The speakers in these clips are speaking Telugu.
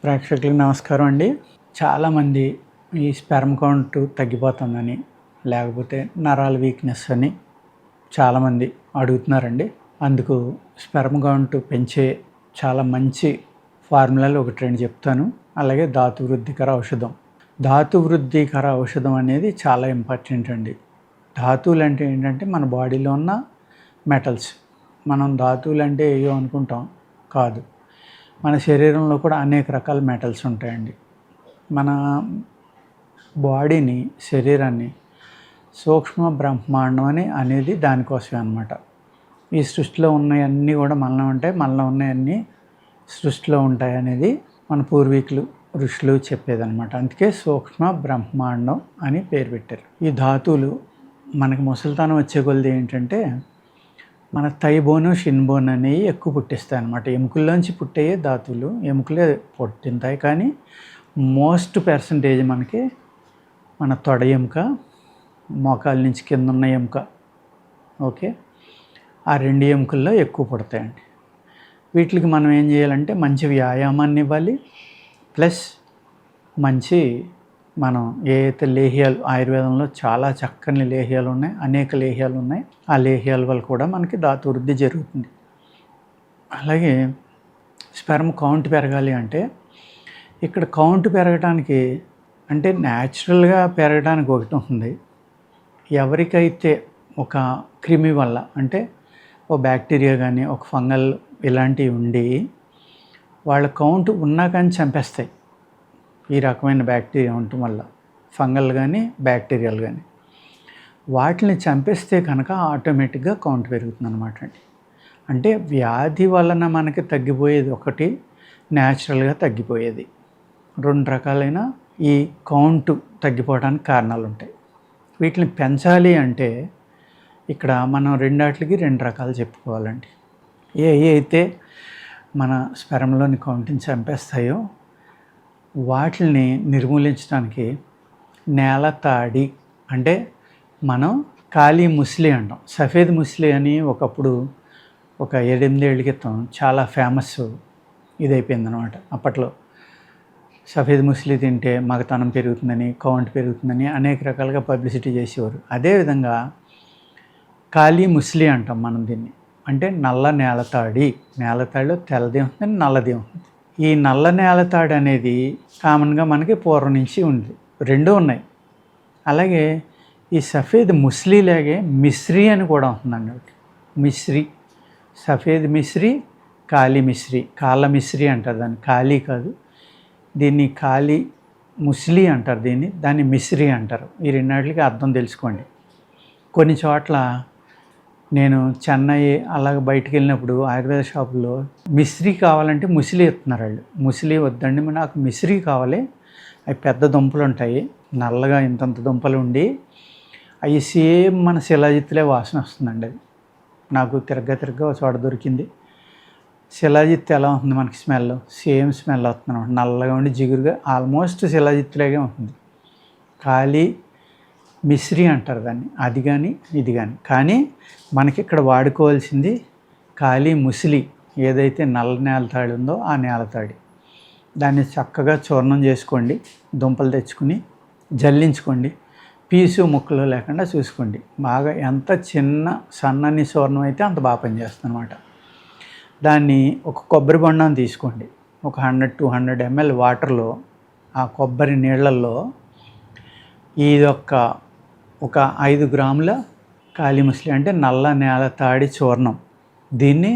ప్రేక్షకులకు నమస్కారం అండి. చాలామంది ఈ స్పెర్మ్ కౌంట్ తగ్గిపోతుందని, లేకపోతే నరాల వీక్‌నెస్ అని చాలామంది అడుగుతున్నారండి. అందుకు స్పెర్మ్ కౌంట్ పెంచే చాలా మంచి ఫార్ములాలు ఒకటి రెండు చెప్తాను. అలాగే ధాతు వృద్ధికర ఔషధం. ధాతు వృద్ధికర ఔషధం అనేది చాలా ఇంపార్టెంట్ అండి. ధాతువులు అంటే ఏంటంటే మన బాడీలో ఉన్న మెటల్స్. మనం ధాతువులు అంటే ఏవో అనుకుంటాం, కాదు. మన శరీరంలో కూడా అనేక రకాల మెటల్స్ ఉంటాయండి. మన బాడీని, శరీరాన్ని సూక్ష్మ బ్రహ్మాండం అనేది దానికోసమే అన్నమాట. ఈ సృష్టిలో ఉన్నవన్నీ కూడా మనలో ఉంటాయి, మనలో ఉన్నవన్నీ సృష్టిలో ఉంటాయి అనేది మన పూర్వీకులు, ఋషులు చెప్పేదన్నమాట. అందుకే సూక్ష్మ బ్రహ్మాండం అని పేరు పెట్టారు. ఈ ధాతువులు మనకి ముసలితనం వచ్చే కొలది ఏంటంటే మన థై బోను, షిన్ బోన్ అనేవి ఎక్కువ పుట్టిస్తాయి అన్నమాట. ఎముకల్లోంచి పుట్టేయే ధాతువులు, ఎముకలే పుట్టింతాయి. కానీ మోస్ట్ పర్సంటేజ్ మనకి మన తొడ ఎముక, మోకాల నుంచి కింద ఉన్న ఎముక, ఓకే, ఆ రెండు ఎముకల్లో ఎక్కువ పుడతాయండి. వీటికి మనం ఏం చేయాలంటే మంచి వ్యాయామాన్ని ఇవ్వాలి. ప్లస్ మంచి మనం ఏదైతే లేహ్యాలు, ఆయుర్వేదంలో చాలా చక్కని లేహ్యాలు ఉన్నాయి, అనేక లేహ్యాలు ఉన్నాయి. ఆ లేహ్యాల వల్ల కూడా మనకి ధాతు వృద్ధి జరుగుతుంది. అలాగే స్పెర్మ్ కౌంట్ పెరగాలి అంటే, ఇక్కడ కౌంట్ పెరగడానికి అంటే న్యాచురల్గా పెరగడానికి ఒకటి ఉంటుంది. ఎవరికైతే ఒక క్రిమి వల్ల, అంటే ఓ బ్యాక్టీరియా కానీ ఒక ఫంగల్ ఇలాంటివి ఉండి వాళ్ళ కౌంట్ ఉన్నా కానీ చంపేస్తాయి. ఈ రకమైన బ్యాక్టీరియా ఉండటం వల్ల, ఫంగల్ కానీ బ్యాక్టీరియాలు కానీ, వాటిని చంపేస్తే కనుక ఆటోమేటిక్గా కౌంట్ పెరుగుతుంది అన్నమాట అండి. అంటే వ్యాధి వలన మనకి తగ్గిపోయేది ఒకటి, న్యాచురల్గా తగ్గిపోయేది. రెండు రకాలైన ఈ కౌంట్ తగ్గిపోవడానికి కారణాలు ఉంటాయి. వీటిని పెంచాలి అంటే ఇక్కడ మనం రెండాటికి రెండు రకాలు చెప్పుకోవాలండి. ఏ అయితే మన స్పెర్మ్లోని కౌంట్ని చంపేస్తాయో వాటిని నిర్మూలించడానికి నేల తాడి, అంటే మనం కాళీ ముస్లి అంటాం. సఫేద్ ముస్లి అని ఒకప్పుడు ఒక 7-8 ఏళ్ళ క్రితం చాలా ఫేమస్ ఇదైపోయిందనమాట. అప్పట్లో సఫేద్ ముస్లి తింటే మగతనం పెరుగుతుందని, కౌంట్ పెరుగుతుందని అనేక రకాలుగా పబ్లిసిటీ చేసేవారు. అదేవిధంగా కాళీ ముస్లి అంటాం మనం దీన్ని. అంటే నల్ల నేలతాడి. నేలతాడిలో తెల్లది ఉంటుంది, నల్లది ఉంటుంది. ఈ నల్ల నేలతాడు అనేది కామన్గా మనకి పూర్వం నుంచి ఉంది, రెండూ ఉన్నాయి. అలాగే ఈ సఫేద్ ముస్లిలాగే మిశ్రీ అని కూడా ఉంటుందండి. ఒకటి మిశ్రీ, సఫేద్ మిశ్రీ, కాళీ మిశ్రీ. కాళ్ళ మిశ్రీ అంటారు దాన్ని, కాళీ కాదు. దీన్ని కాళీ ముస్లి అంటారు, దాన్ని మిశ్రీ అంటారు. ఈ రెండింటికి అర్థం తెలుసుకోండి. కొన్ని చోట్ల నేను చెన్నై అలాగ బయటికి వెళ్ళినప్పుడు ఆయుర్వేద షాపుల్లో మిశ్రీ కావాలంటే ముసిలి ఇస్తున్నారు వాళ్ళు. ముసిలి వద్దండి, నాకు మిశ్రీ కావాలి. అవి పెద్ద దుంపలు ఉంటాయి, నల్లగా ఇంతంత దుంపలు ఉండి, అవి సేమ్ మన శిలాజిత్తులే వాసన వస్తుందండి. అది నాకు తిరగ్గా ఒక చోట దొరికింది. శిలాజిత్తు ఎలా ఉంటుంది మనకి స్మెల్, సేమ్ స్మెల్ వస్తుంది అనమాట. నల్లగా ఉండి జిగురుగా ఆల్మోస్ట్ శిలాజిత్తులాగే ఉంటుంది. ఖాళీ మిశ్రీ అంటారు దాన్ని, అది కానీ ఇది కానీ. కానీ మనకి ఇక్కడ వాడుకోవాల్సింది కాళీ ముసిలి. ఏదైతే నల్ల నేలతాడి ఉందో ఆ నేలతాడి, దాన్ని చక్కగా చూర్ణం చేసుకోండి. దుంపలు తెచ్చుకుని జల్లించుకోండి. పీసు ముక్కలు లేకుండా చూసుకోండి. బాగా ఎంత చిన్న సన్నని చూర్ణం అయితే అంత బాగా పనిచేస్తుంది అనమాట. దాన్ని ఒక కొబ్బరి బొండం తీసుకోండి. ఒక 100-200 ml వాటర్లో, ఆ కొబ్బరి నీళ్ళల్లో ఒక 5 గ్రాముల కాళీ ముస్లి, అంటే నల్ల నేలతాడి చూర్ణం, దీన్ని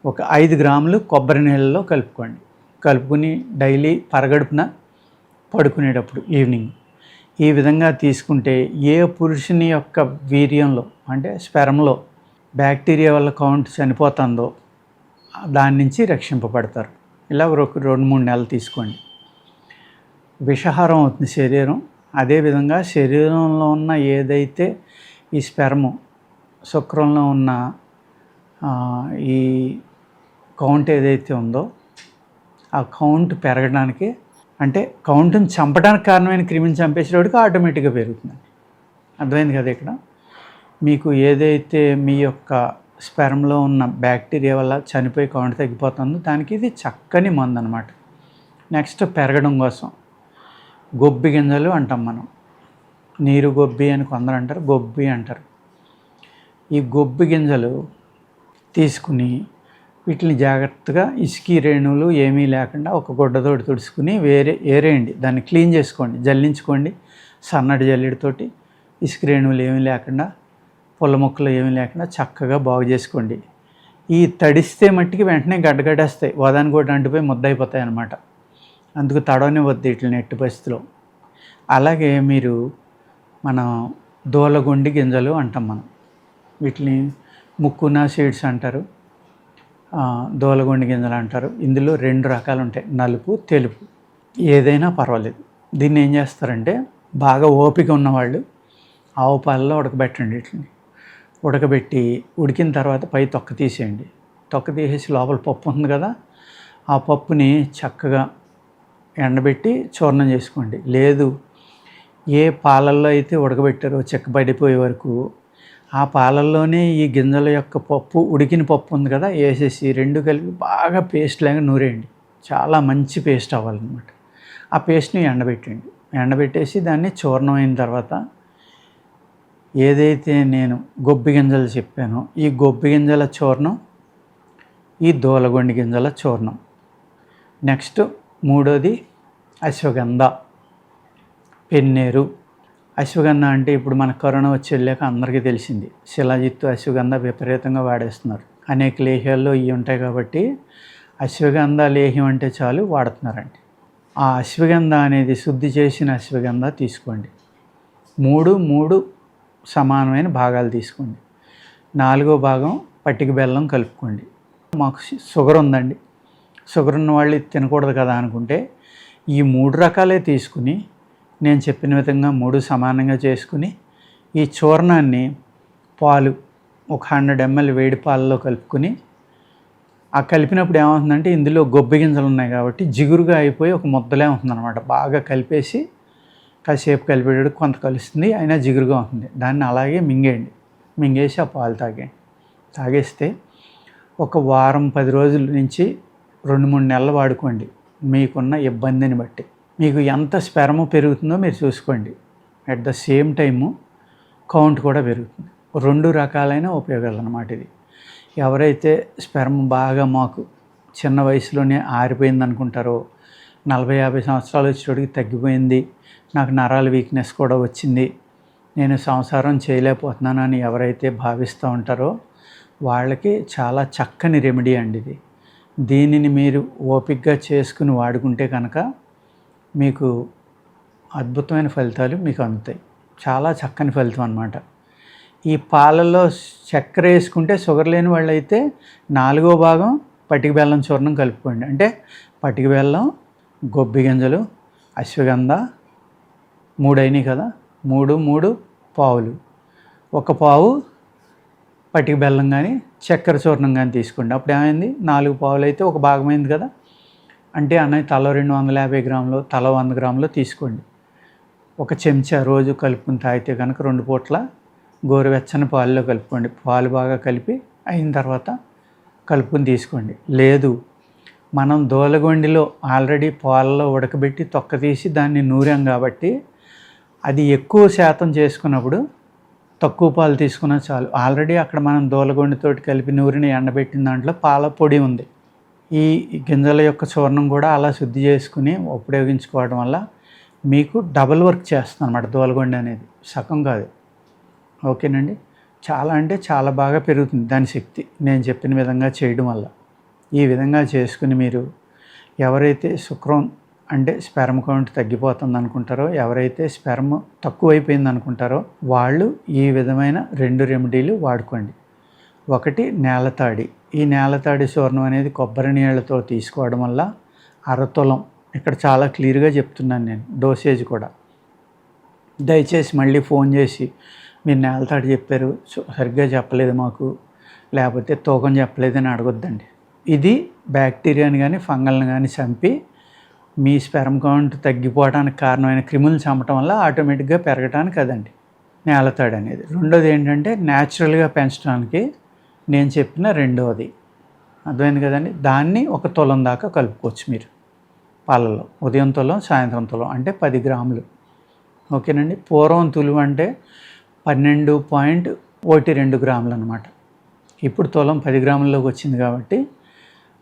ఒక 5 గ్రాములు కొబ్బరి నీళ్ళలో కలుపుకుని డైలీ పరగడుపున పడుకునేటప్పుడు ఈవినింగ్ ఈ విధంగా తీసుకుంటే ఏ పురుషుని యొక్క వీర్యంలో, అంటే స్పెర్మ్లో బ్యాక్టీరియా వల్ల కౌంట్ చనిపోతుందో దాని నుంచి రక్షింపబడతారు. ఇలా ఒక 2-3 నెలలు తీసుకోండి. విషహారం అవుతుంది శరీరం. అదేవిధంగా శరీరంలో ఉన్న ఏదైతే ఈ స్పెర్మ్, శుక్రంలో ఉన్న ఈ కౌంట్ ఏదైతే ఉందో ఆ కౌంట్ పెరగడానికి, అంటే కౌంట్ని చంపడానికి కారణమైన క్రిమిని చంపేసేవాడికి ఆటోమేటిక్గా పెరుగుతుంది. అర్థమైంది కదా? ఇక్కడ మీకు ఏదైతే మీ యొక్క స్పెర్మ్లో ఉన్న బ్యాక్టీరియా వల్ల చనిపోయి కౌంట్ తగ్గిపోతుందో దానికి ఇది చక్కని మందు అనమాట. నెక్స్ట్ పెరగడం కోసం గొబ్బి గింజలు అంటాం మనం. నీరు గొబ్బి అని కొందరు అంటారు, గొబ్బి అంటారు. ఈ గొబ్బి గింజలు తీసుకుని వీటిని జాగ్రత్తగా ఇసుకి రేణువులు ఏమీ లేకుండా ఒక గుడ్డతోటి తుడుచుకుని ఏరేయండి. దాన్ని క్లీన్ చేసుకోండి, జల్లించుకోండి. సన్నటి జల్లెడితోటి ఇసుక రేణువులు ఏమీ లేకుండా, పుల్ల మొక్కలు ఏమీ లేకుండా చక్కగా బాగు చేసుకోండి. ఈ తడిస్తే మట్టికి వెంటనే గడ్డగడ్డేస్తాయి, వదానికి కూడా అంటిపోయి ముద్దయిపోతాయి అన్నమాట. అందుకు తడవనివ్వద్దు వీటిని ఎట్టి పరిస్థితిలో. అలాగే మీరు మనం దూలగొండి గింజలు అంటాం మనం. వీటిని ముక్కున సీడ్స్ అంటారు, దూలగొండి గింజలు అంటారు. ఇందులో 2 రకాలు ఉంటాయి, నలుపు, తెలుపు. ఏదైనా పర్వాలేదు. దీన్ని ఏం చేస్తారంటే బాగా ఓపిక ఉన్నవాళ్ళు ఆవు పాలలో ఉడకబెట్టండి. వీటిని ఉడకబెట్టి ఉడికిన తర్వాత పై తొక్క తీసేయండి. తొక్క తీసేసి లోపల పప్పు ఉంది కదా, ఆ పప్పుని చక్కగా ఎండబెట్టి చూర్ణం చేసుకోండి. లేదు ఏ పాలల్లో అయితే ఉడకబెట్టారో చిక్కబడిపోయే వరకు ఆ పాలల్లోనే ఈ గింజల యొక్క పప్పు, ఉడికిన పప్పు ఉంది కదా, వేసేసి 2 కలిపి బాగా పేస్ట్ లాగా నూరేయండి. చాలా మంచి పేస్ట్ అవ్వాలన్నమాట. ఆ పేస్ట్ని ఎండబెట్టండి. ఎండబెట్టేసి దాన్ని చూర్ణం అయిన తర్వాత ఏదైతే నేను గొబ్బి గింజలు చెప్పానో ఈ గొబ్బి గింజల చూర్ణం, ఈ దూలగొండి గింజల చూర్ణం. నెక్స్ట్ 3వది అశ్వగంధ, పెన్నేరు. అశ్వగంధ అంటే ఇప్పుడు మన కరోనా వచ్చి వెళ్ళాక అందరికీ తెలిసింది, శిలాజిత్తు అశ్వగంధ విపరీతంగా వాడేస్తున్నారు. అనేక లేహ్యాల్లో ఇవి ఉంటాయి కాబట్టి అశ్వగంధ లేహ్యం అంటే చాలు వాడుతున్నారండి. ఆ అశ్వగంధ అనేది శుద్ధి చేసిన అశ్వగంధ తీసుకోండి. 3 సమానమైన భాగాలు తీసుకోండి. 4వ భాగం పట్టిక బెల్లం కలుపుకోండి. మాకు షుగర్ ఉందండి, షుగర్ ఉన్న వాళ్ళు తినకూడదు కదా అనుకుంటే ఈ 3 రకాలే తీసుకుని నేను చెప్పిన విధంగా 3 సమానంగా చేసుకుని ఈ చూర్ణాన్ని పాలు ఒక 100 ml వేడి పాలలో కలుపుకొని, ఆ కలిపినప్పుడు ఏమవుతుందంటే ఇందులో గొబ్బి గింజలు ఉన్నాయి కాబట్టి జిగురుగా అయిపోయి ఒక ముద్దలే ఉంటుందన్నమాట. బాగా కలిపేసి కాసేపు కలిపేటప్పుడు కొంత కలుస్తుంది, అయినా జిగురుగా ఉంటుంది. దాన్ని అలాగే మింగేసి ఆ పాలు తాగేస్తే ఒక వారం 10 రోజుల నుంచి 2-3 నెలలు వాడుకోండి. మీకున్న ఇబ్బందిని బట్టి మీకు ఎంత స్పెర్మ్ పెరుగుతుందో మీరు చూసుకోండి. At the same time count కూడా పెరుగుతుంది. 2 రకాలైన ఉపయోగాలు అన్నమాట ఇది. ఎవరైతే స్పెర్మ్ బాగా మాకు చిన్న వయసులోనే ఆరిపోయింది అనుకుంటారో, 40-50 సంవత్సరాలు వచ్చేటోడికి తగ్గిపోయింది, నాకు నరాల వీక్నెస్ కూడా వచ్చింది, నేను సంసారం చేయలేకపోతున్నాను అని ఎవరైతే భావిస్తూ ఉంటారో వాళ్ళకి చాలా చక్కని రెమెడీ అండి ఇది. దీనిని మీరు ఓపికగా చేసుకుని వాడుకుంటే కనుక మీకు అద్భుతమైన ఫలితాలు మీకు అందుతాయి. చాలా చక్కని ఫలితం అన్నమాట. ఈ పాలల్లో చక్కెర వేసుకుంటే షుగర్ లేని వాళ్ళైతే 4వ భాగం పట్టిక బెల్లం చూర్ణం కలుపుకోండి. అంటే పట్టిక బెల్లం, గొబ్బి గింజలు, అశ్వగంధ 3 అయినాయి కదా, 3 పావులు, 1 పావు పట్టిక బెల్లం కానీ చక్కెర చూర్ణం కానీ తీసుకోండి. అప్పుడు ఏమైంది, 4 పావులు అయితే 1 భాగమైంది కదా. అంటే అన్నది తల 250 గ్రాములు, తల 100 గ్రాములు తీసుకోండి. 1 చెంచా రోజు కలుపుకుని తాగితే కనుక 2 పూట్ల గోరువెచ్చని పాలలో కలుపుకోండి. పాలు బాగా కలిపి అయిన తర్వాత కలుపుకొని తీసుకోండి. లేదు మనం దూలగొండిలో ఆల్రెడీ పాలలో ఉడకబెట్టి తొక్క తీసి దాన్ని నూరాం కాబట్టి అది ఎక్కువ శాతం చేసుకున్నప్పుడు తక్కువ పాలు తీసుకున్నా చాలు. ఆల్రెడీ అక్కడ మనం దూలగొండితోటి కలిపి నూరిని ఎండబెట్టిన దాంట్లో పాల పొడి ఉంది. ఈ గింజల యొక్క చూర్ణం కూడా అలా శుద్ధి చేసుకుని ఉపయోగించుకోవడం వల్ల మీకు డబుల్ వర్క్ చేస్తుంది అన్నమాట దూలగొండి అనేది, సగం కాదు. ఓకేనండి. చాలా అంటే చాలా బాగా పెరుగుతుంది దాని శక్తి నేను చెప్పిన విధంగా చేయడం వల్ల. ఈ విధంగా చేసుకుని మీరు ఎవరైతే శుక్రం అంటే స్పెర్మ్ కౌంట్ తగ్గిపోతుంది అనుకుంటారో, ఎవరైతే స్పెర్మ్ తక్కువైపోయింది అనుకుంటారో వాళ్ళు ఈ విధమైన 2 రెమెడీలు వాడుకోండి. 1 నేలతాడి. ఈ నేలతాడి చూర్ణం అనేది కొబ్బరి నీళ్ళతో తీసుకోవడం వల్ల 1/2 తులం, ఇక్కడ చాలా క్లియర్గా చెప్తున్నాను నేను డోసేజ్ కూడా. దయచేసి మళ్ళీ ఫోన్ చేసి మీరు నేలతాడి చెప్పారు సరిగ్గా చెప్పలేదు మాకు, లేకపోతే తూకం చెప్పలేదని అడగొద్దండి. ఇది బ్యాక్టీరియాని కానీ ఫంగల్ని కానీ చంపి మీ స్పెర్మ్ కౌంట్ తగ్గిపోవడానికి కారణమైన క్రిములను చంపడం వల్ల ఆటోమేటిక్గా పెరగడానికి అదండి నేలతాడి అనేది. 2వది ఏంటంటే న్యాచురల్గా పెంచడానికి నేను చెప్పిన 2వది. అర్థమైంది కదండి. దాన్ని 1 తులం దాకా కలుపుకోవచ్చు మీరు. పాలలో. ఉదయం తులం, సాయంత్రం తులం, అంటే 10 గ్రాములు. ఓకేనండి. పూర్వం తులం అంటే 12.12 గ్రాములు అనమాట. ఇప్పుడు తులం 10 గ్రాముల్లోకి వచ్చింది కాబట్టి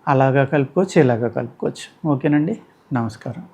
అలాగా కలుపుకోవచ్చు, ఇలాగా కలుపుకోవచ్చు. ఓకేనండి. నమస్కారం.